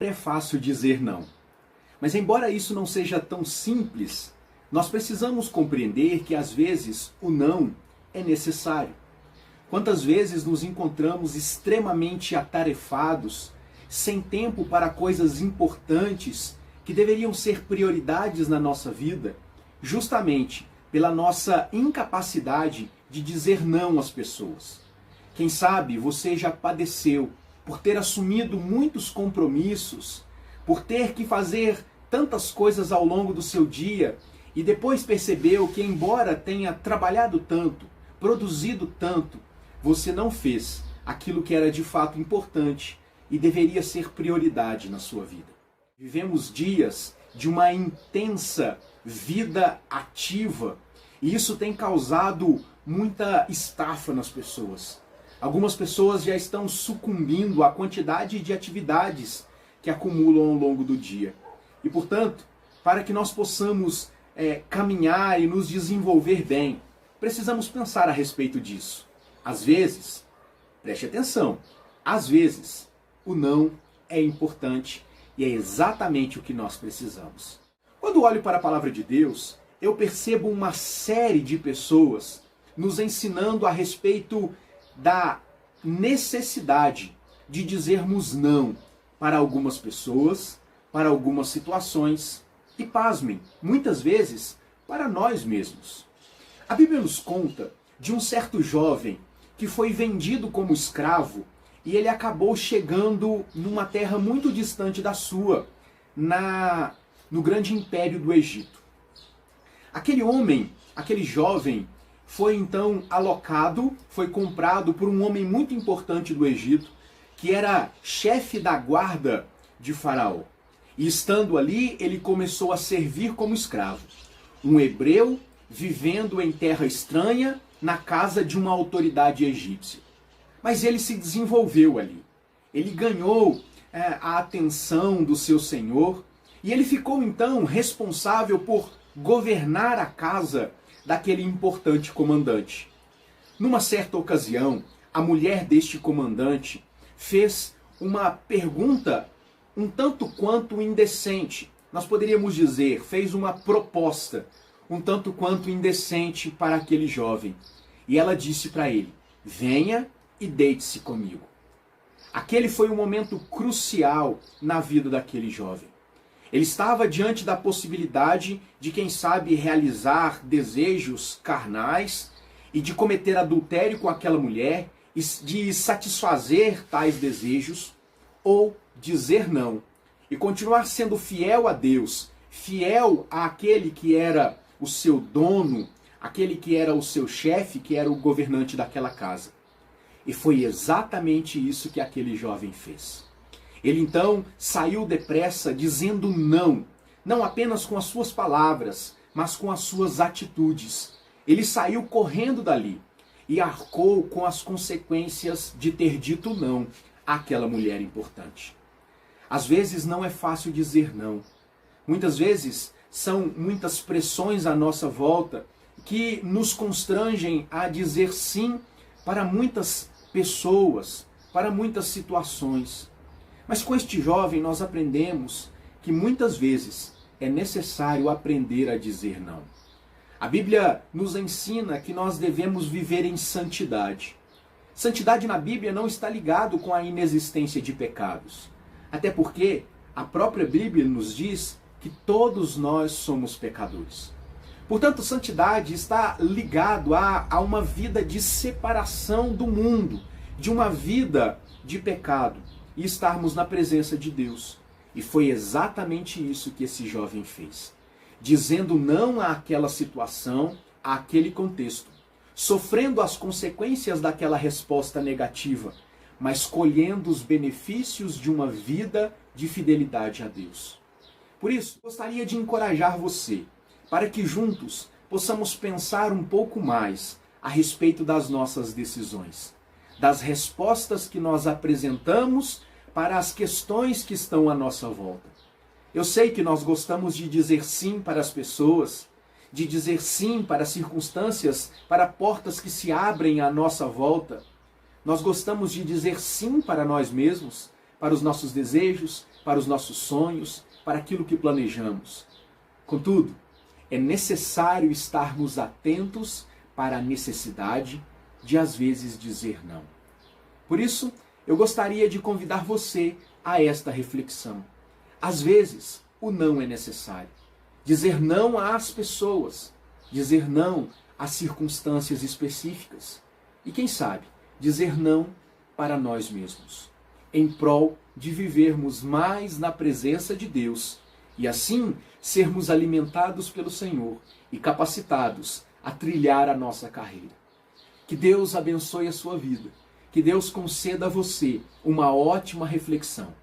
É fácil dizer não. Mas embora isso não seja tão simples, nós precisamos compreender que às vezes o não é necessário. Quantas vezes nos encontramos extremamente atarefados, sem tempo para coisas importantes que deveriam ser prioridades na nossa vida, justamente pela nossa incapacidade de dizer não às pessoas. Quem sabe você já padeceu por ter assumido muitos compromissos, por ter que fazer tantas coisas ao longo do seu dia e depois percebeu que, embora tenha trabalhado tanto, produzido tanto, você não fez aquilo que era de fato importante e deveria ser prioridade na sua vida. Vivemos dias de uma intensa vida ativa e isso tem causado muita estafa nas pessoas. Algumas pessoas já estão sucumbindo à quantidade de atividades que acumulam ao longo do dia. E, portanto, para que nós possamos caminhar e nos desenvolver bem, precisamos pensar a respeito disso. Às vezes, preste atenção, às vezes o não é importante e é exatamente o que nós precisamos. Quando olho para a palavra de Deus, eu percebo uma série de pessoas nos ensinando a respeito da necessidade de dizermos não para algumas pessoas, para algumas situações e, pasmem, muitas vezes para nós mesmos. A Bíblia nos conta de um certo jovem que foi vendido como escravo e ele acabou chegando numa terra muito distante da sua, no grande império do Egito. Aquele homem, aquele jovem, foi então alocado, foi comprado por um homem muito importante do Egito, que era chefe da guarda de Faraó. E estando ali, ele começou a servir como escravo. Um hebreu vivendo em terra estranha, na casa de uma autoridade egípcia. Mas ele se desenvolveu ali. Ele ganhou a atenção do seu senhor e ele ficou então responsável por governar a casa daquele importante comandante. Numa certa ocasião, a mulher deste comandante fez uma pergunta um tanto quanto indecente. Nós poderíamos dizer, fez uma proposta um tanto quanto indecente para aquele jovem. E ela disse para ele: venha e deite-se comigo. Aquele foi um momento crucial na vida daquele jovem. Ele estava diante da possibilidade de, quem sabe, realizar desejos carnais e de cometer adultério com aquela mulher, e de satisfazer tais desejos, ou dizer não e continuar sendo fiel a Deus, fiel àquele que era o seu dono, aquele que era o seu chefe, que era o governante daquela casa. E foi exatamente isso que aquele jovem fez. Ele então saiu depressa dizendo não, não apenas com as suas palavras, mas com as suas atitudes. Ele saiu correndo dali e arcou com as consequências de ter dito não àquela mulher importante. Às vezes não é fácil dizer não. Muitas vezes são muitas pressões à nossa volta que nos constrangem a dizer sim para muitas pessoas, para muitas situações. Mas com este jovem nós aprendemos que muitas vezes é necessário aprender a dizer não. A Bíblia nos ensina que nós devemos viver em santidade. Santidade na Bíblia não está ligado com a inexistência de pecados. Até porque a própria Bíblia nos diz que todos nós somos pecadores. Portanto, santidade está ligado a uma vida de separação do mundo, de uma vida de pecado, e estarmos na presença de Deus. E foi exatamente isso que esse jovem fez. Dizendo não àquela situação, àquele contexto, sofrendo as consequências daquela resposta negativa, mas colhendo os benefícios de uma vida de fidelidade a Deus. Por isso, gostaria de encorajar você, para que juntos possamos pensar um pouco mais a respeito das nossas decisões, das respostas que nós apresentamos para as questões que estão à nossa volta. Eu sei que nós gostamos de dizer sim para as pessoas, de dizer sim para circunstâncias, para portas que se abrem à nossa volta. Nós gostamos de dizer sim para nós mesmos, para os nossos desejos, para os nossos sonhos, para aquilo que planejamos. Contudo, é necessário estarmos atentos para a necessidade de, às vezes, dizer não. Por isso, eu gostaria de convidar você a esta reflexão. Às vezes, o não é necessário. Dizer não às pessoas, dizer não às circunstâncias específicas. E quem sabe, dizer não para nós mesmos, em prol de vivermos mais na presença de Deus e assim sermos alimentados pelo Senhor e capacitados a trilhar a nossa carreira. Que Deus abençoe a sua vida, que Deus conceda a você uma ótima reflexão